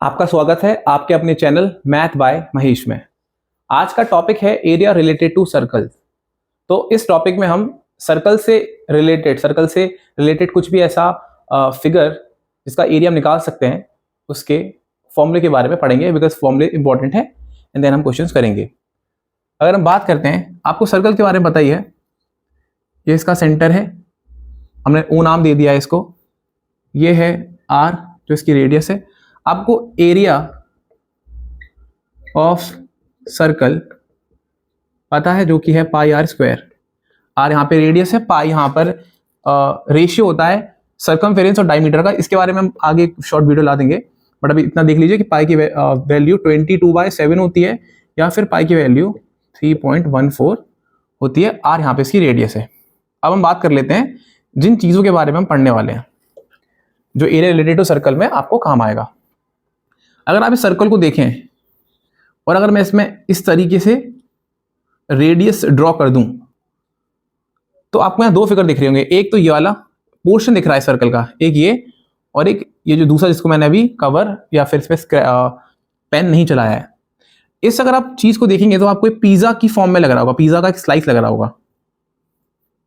आपका स्वागत है आपके अपने चैनल मैथ बाय महेश में। आज का टॉपिक है एरिया रिलेटेड टू सर्कल। तो इस टॉपिक में हम सर्कल से रिलेटेड कुछ भी ऐसा फिगर जिसका एरिया हम निकाल सकते हैं उसके फॉर्मूले के बारे में पढ़ेंगे, बिकॉज फॉर्मूले इंपॉर्टेंट है एंड देन हम क्वेश्चंस करेंगे। अगर हम बात करते हैं, आपको सर्कल के बारे में पता ही है, ये इसका सेंटर है, हमने ओ नाम दे दिया है इसको, ये है आर जो इसकी रेडियस है। आपको एरिया ऑफ सर्कल पता है जो कि है पाई आर स्क्वायर। आर यहाँ पे रेडियस है, पाई यहाँ पर रेशियो होता है सर्कमफेरेंस और डायमीटर का। इसके बारे में हम आगे शॉर्ट वीडियो ला देंगे, बट अभी इतना देख लीजिए कि पाई की वैल्यू 22/7 होती है या फिर पाई की वैल्यू 3.14 होती है। आर यहाँ पे इसकी रेडियस है। अब हम बात कर लेते हैं जिन चीज़ों के बारे में हम पढ़ने वाले हैं जो एरिया रिलेटेड टू सर्कल में आपको काम आएगा। अगर आप इस सर्कल को देखें और अगर मैं इसमें इस तरीके से रेडियस ड्रॉ कर दूं तो आपको यहां दो फिगर दिख रहे होंगे। एक तो ये वाला पोर्शन दिख रहा है सर्कल का, एक ये, और एक ये जो दूसरा जिसको मैंने अभी कवर या फिर इस पे पेन नहीं चलाया है। इस अगर आप चीज को देखेंगे तो आपको एक पिज्जा की फॉर्म में लग रहा होगा, पिज्जा का एक स्लाइस लग रहा होगा।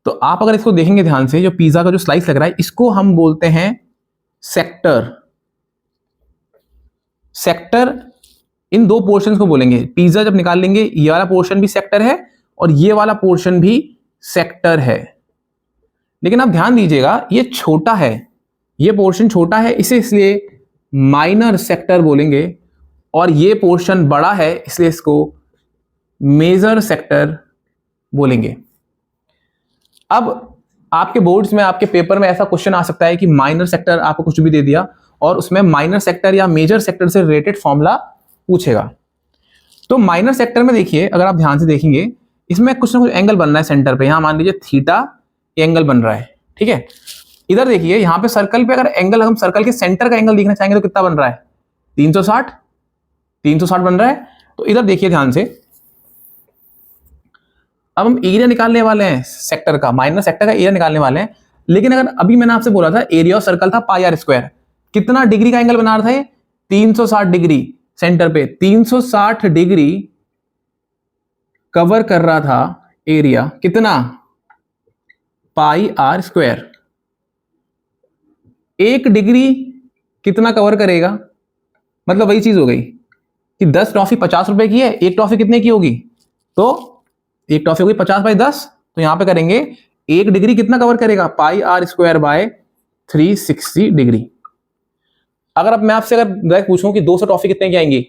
तो आप अगर इसको देखेंगे ध्यान से, जो पिज्जा का जो स्लाइस लग रहा है इसको हम बोलते हैं सेक्टर। सेक्टर इन दो पोर्शंस को बोलेंगे। पिज्जा जब निकाल लेंगे ये वाला पोर्शन भी सेक्टर है और ये वाला पोर्शन भी सेक्टर है। लेकिन आप ध्यान दीजिएगा ये छोटा है, ये पोर्शन छोटा है, इसे इसलिए माइनर सेक्टर बोलेंगे, और ये पोर्शन बड़ा है इसलिए इसको मेजर सेक्टर बोलेंगे। अब आपके बोर्ड्स में, आपके पेपर में ऐसा क्वेश्चन आ सकता है कि माइनर सेक्टर आपको कुछ भी दे दिया और उसमें माइनर सेक्टर या मेजर सेक्टर से रिलेटेड फॉर्मूला पूछेगा। तो माइनर सेक्टर में देखिए, अगर आप ध्यान से देखेंगे इसमें कुछ ना कुछ एंगल बन रहा है सेंटर पे। यहां मान लीजिए थीटा एंगल बन रहा है, ठीक है। इधर देखिए यहां पे सर्कल पे अगर एंगल, हम सर्कल के सेंटर का एंगल देखना चाहेंगे तो कितना बन रहा है? 360 बन रहा है। तो इधर देखिए ध्यान से, अब हम एरिया निकालने वाले हैं सेक्टर का, माइनर सेक्टर का एरिया निकालने वाले हैं। लेकिन अगर अभी मैंने आपसे बोला था एरिया ऑफ सर्कल था पाई आर स्क्वायर, कितना डिग्री का एंगल बना रहा था ये? 360 डिग्री सेंटर पे, 360 डिग्री कवर कर रहा था एरिया, कितना? पाई आर स्क्वायर। 1 डिग्री कितना कवर करेगा? मतलब वही चीज हो गई कि 10 टॉफी 50 रुपए की है, एक टॉफी कितने की होगी? तो एक टॉफी होगी 50/10। तो यहां पे करेंगे 1 डिग्री कितना कवर करेगा? पाई आर स्क्वायर बाय 360 डिग्री। अगर अब मैं आपसे अगर डायरेक्ट पूछूं कि 200 टॉफी कितने की आएंगी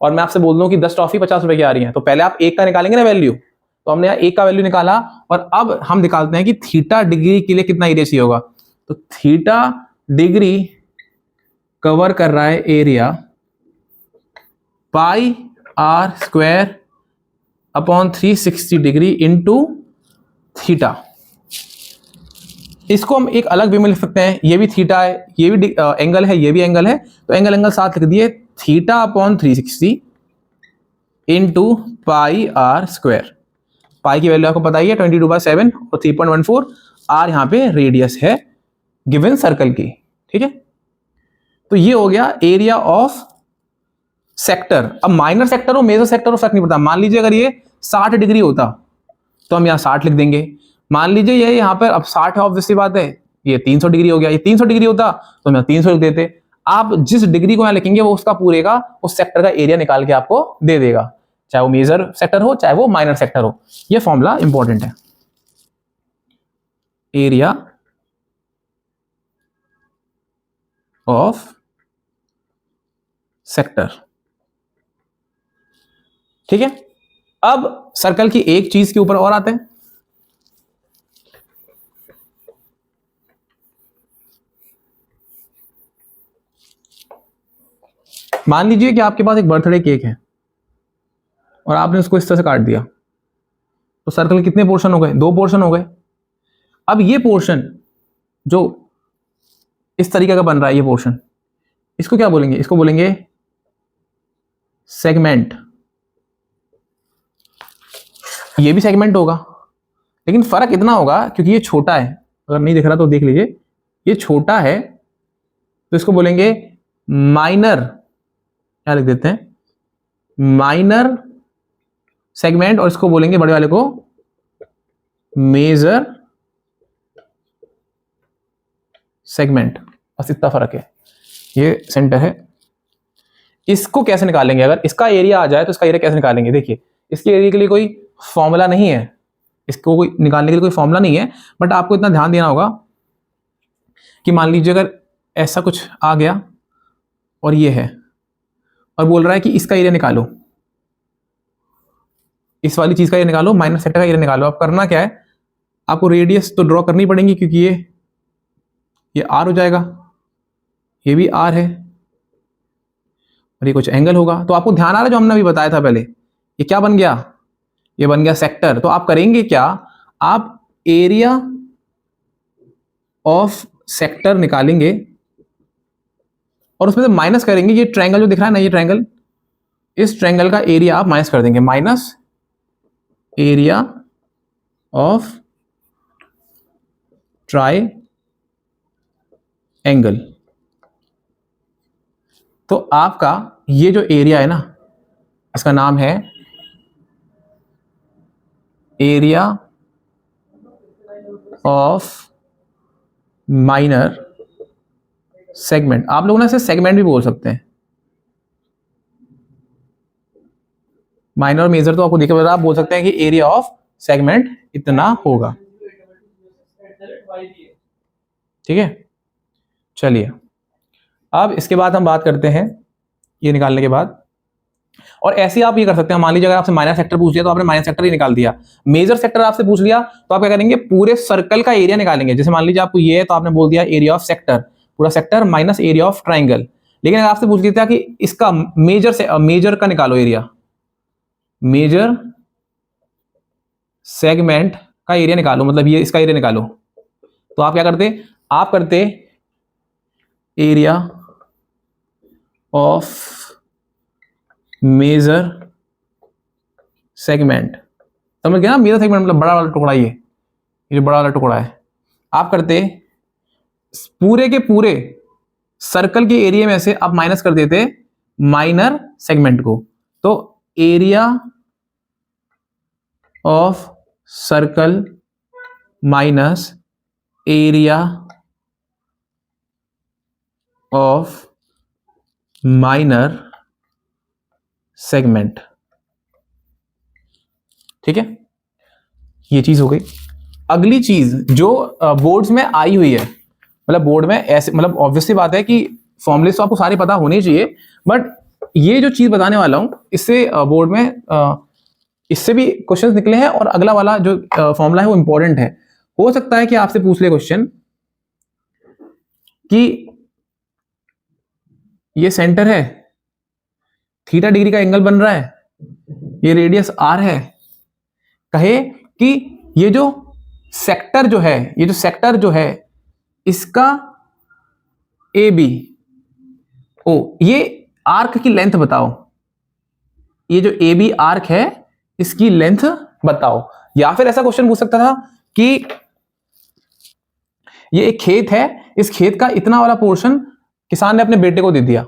और मैं आपसे बोल दूं कि 10 टॉफी 50 रुपए की आ रही है, तो पहले आप एक का निकालेंगे ना वैल्यू। तो हमने यहाँ एक का वैल्यू निकाला और अब हम निकालते हैं कि थीटा डिग्री के लिए कितना एरिया चाहिए होगा। तो थीटा डिग्री कवर कर रहा है area pi r square upon 360 degree into theta. इसको हम एक अलग वे में लिख सकते हैं, ये भी थीटा है, ये भी एंगल है, ये भी एंगल है, तो एंगल साथ लिख दिए, theta upon 360 into pi r square. Pi की वैल्यू आपको पता ही है 22/7 और 3.14। आर यहाँ पे रेडियस है गिवन सर्कल की, ठीक है। तो ये हो गया एरिया ऑफ सेक्टर। अब माइनर सेक्टर हो मेजर सेक्टर हो फर्क नहीं पड़ता। मान लीजिए अगर ये 60 डिग्री होता तो हम यहाँ 60 लिख देंगे। मान लीजिए ये यहाँ पर अब 60 है, ऑब्वियसली बात है, ये 300 डिग्री हो गया, ये 300 डिग्री होता तो हम यहाँ 300 लिख देते। आप जिस डिग्री को यहाँ लिखेंगे वो उसका पूरे का उस सेक्टर का एरिया निकाल के आपको दे देगा, चाहे वो मेजर सेक्टर हो चाहे वो माइनर सेक्टर हो। ये फॉर्मूला इंपॉर्टेंट है। एरिया ऑफ सेक्टर, ठीक है। अब सर्कल की एक चीज के ऊपर और आते हैं। मान लीजिए कि आपके पास एक बर्थडे केक है और आपने उसको इस तरह से काट दिया, तो सर्कल कितने पोर्शन हो गए? 2 पोर्शन हो गए। अब ये पोर्शन जो इस तरीके का बन रहा है, ये पोर्शन, इसको क्या बोलेंगे? इसको बोलेंगे सेगमेंट। ये भी सेगमेंट होगा, लेकिन फर्क इतना होगा क्योंकि ये छोटा है, अगर नहीं दिख रहा तो देख लीजिए, ये छोटा है तो इसको बोलेंगे माइनर क्या लिख देते हैं, माइनर सेगमेंट, और इसको बोलेंगे बड़े वाले को मेजर सेगमेंट। बस इतना फर्क है। ये सेंटर है। इसको कैसे निकालेंगे, अगर इसका एरिया आ जाए तो इसका एरिया कैसे निकालेंगे? देखिए, इसके एरिया के लिए कोई फॉर्मूला नहीं है, इसको कोई निकालने के लिए कोई फॉर्मूला नहीं है, बट आपको इतना ध्यान देना होगा कि मान लीजिए अगर ऐसा कुछ आ गया और ये है, और बोल रहा है कि इसका एरिया निकालो, इस वाली चीज का एरिया निकालो, माइनर सेक्टर का एरिया निकालो। अब करना क्या है, आपको रेडियस तो ड्रॉ करनी पड़ेगी, क्योंकि ये आर हो जाएगा, ये भी आर है, और ये कुछ एंगल होगा। तो आपको ध्यान आ रहा है जो हमने अभी बताया था पहले, ये क्या बन गया, ये बन गया सेक्टर। तो आप करेंगे क्या, आप एरिया ऑफ सेक्टर निकालेंगे और उसमें से माइनस करेंगे। ये ट्रायंगल जो दिख रहा है ना, ये ट्रायंगल, इस ट्रायंगल का एरिया आप माइनस कर देंगे, minus area of try angle. तो आपका ये जो एरिया है ना, इसका नाम है एरिया ऑफ माइनर सेगमेंट। आप लोग ना इसे सेगमेंट भी बोल सकते हैं, माइनर और मेजर तो आपको दिखे, आप बोल सकते हैं कि एरिया ऑफ सेगमेंट इतना होगा। ठीक है, चलिए अब इसके बाद हम बात करते हैं ये निकालने के बाद। और ऐसे आप ये कर सकते हैं, मान लीजिए अगर आपसे माइनर सेक्टर पूछ लिया तो आपने माइनर सेक्टर ही निकाल दिया। मेजर सेक्टर आपसे पूछ लिया तो आप क्या करेंगे, पूरे सर्कल का एरिया निकालेंगे। जैसे मान लीजिए आपको ये है तो आपने बोल दिया एरिया ऑफ सेक्टर, पूरा sector minus area of triangle. लेकिन अगर आपसे पूछ लिया था कि इसका मेजर का निकालो एरिया, मेजर सेगमेंट का एरिया निकालो, मतलब ये इसका एरिया निकालो, तो आप क्या करते, आप करते एरिया ऑफ मेजर सेगमेंट। समझ गया ना, मेजर सेगमेंट मतलब बड़ा वाला टुकड़ा, ये जो बड़ा वाला टुकड़ा है। आप करते पूरे के पूरे सर्कल के एरिया में से आप माइनस कर देते माइनर सेगमेंट को। तो area of circle minus area of minor segment. ठीक है, ये चीज हो गई। अगली चीज जो बोर्ड्स में आई हुई है, मतलब बोर्ड में ऐसे, मतलब ऑब्वियसली बात है कि फॉर्मूले तो आपको सारे पता होने चाहिए, बट ये जो चीज बताने वाला हूं इससे बोर्ड में इससे भी क्वेश्चंस निकले हैं, और अगला वाला जो फॉर्मूला है वो इंपॉर्टेंट है। हो सकता है कि आपसे पूछ ले क्वेश्चन कि ये सेंटर है, थीटा डिग्री का एंगल बन रहा है, ये रेडियस आर है, कहे कि ये जो सेक्टर जो है, ये जो सेक्टर जो है इसका ए बी ओ, ये आर्क की लेंथ बताओ, ये जो ए बी आर्क है इसकी लेंथ बताओ। या फिर ऐसा क्वेश्चन पूछ सकता था कि ये एक खेत है, इस खेत का इतना वाला पोर्शन किसान ने अपने बेटे को दे दिया।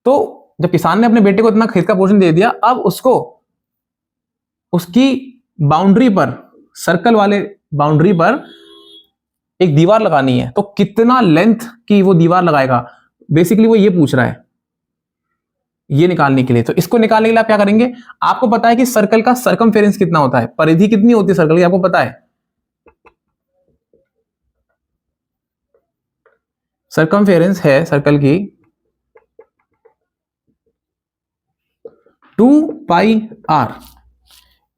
तो जब किसान ने अपने बेटे को इतना खेत का पोर्शन दे दिया, अब उसको उसकी बाउंड्री पर, सर्कल वाले बाउंड्री पर एक दीवार लगानी है, तो कितना लेंथ की वो दीवार लगाएगा, बेसिकली वो ये पूछ रहा है, ये निकालने के लिए। तो इसको निकालने के लिए आप क्या करेंगे, आपको पता है कि सर्कल का सर्कमफेरेंस कितना होता है, परिधि कितनी होती है सर्कल की, आपको पता है। सर्कमफेरेंस है सर्कल की 2 पाई आर,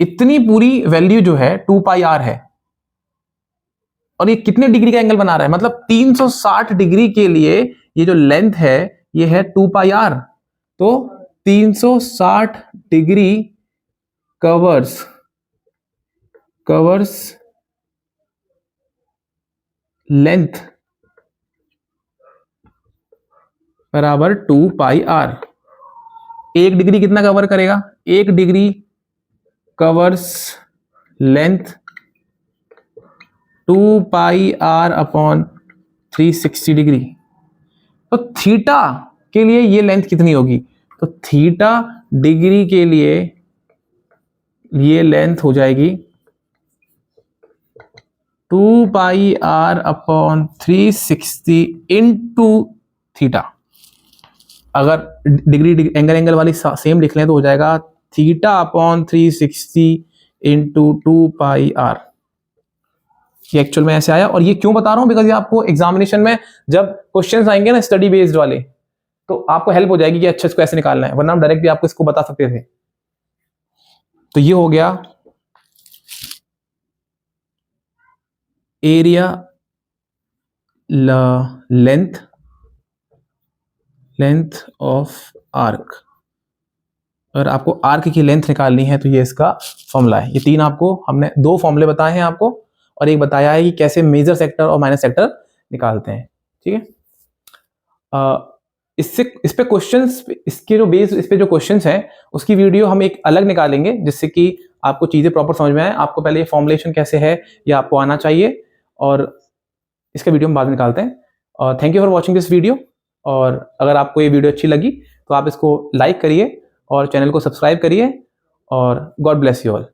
इतनी पूरी वैल्यू जो है 2 पाई आर है। और ये कितने डिग्री का एंगल बना रहा है, मतलब 360 डिग्री के लिए ये जो लेंथ है ये है 2 पाई आर। तो 360 डिग्री कवर्स लेंथ बराबर 2 पाई आर। 1 डिग्री कितना कवर करेगा, 1 degree covers length 2 pi r upon 360 degree. तो थीटा के लिए ये लेंथ कितनी होगी, तो थीटा डिग्री के लिए ये लेंथ हो जाएगी 2 पाई r अपॉन 360 इंटू थीटा। अगर डिग्री एंगल वाली सेम लिख लें तो हो जाएगा थीटा अपॉन 360 इंटू 2 पाई r। ये एक्चुअल में ऐसे आया, और ये क्यों बता रहा हूं, बिकॉज ये आपको एग्जामिनेशन में जब क्वेश्चंस आएंगे ना स्टडी बेस्ड वाले, तो आपको हेल्प हो जाएगी कि अच्छा इसको ऐसे निकालना है, वरना हम डायरेक्ट भी आपको इसको बता सकते थे। तो ये हो गया एरिया लेंथ ऑफ आर्क। अगर आपको आर्क की लेंथ निकालनी है तो ये इसका फॉर्मूला है। ये तीन आपको हमने 2 फॉर्मूले बताए हैं आपको, और एक बताया है कि कैसे मेजर सेक्टर और माइनर सेक्टर निकालते हैं। ठीक है, इस पे क्वेश्चंस, इसके जो बेस इस पे जो क्वेश्चंस हैं उसकी वीडियो हम एक अलग निकालेंगे, जिससे कि आपको चीजें प्रॉपर समझ में आए। आपको पहले ये फॉर्मुलेशन कैसे है ये आपको आना चाहिए, और इसका वीडियो हम बाद में निकालते हैं। और thank you for watching this video. और अगर आपको ये वीडियो अच्छी लगी तो आप इसको लाइक करिए और चैनल को सब्सक्राइब करिए, और गॉड ब्लेस यू ऑल।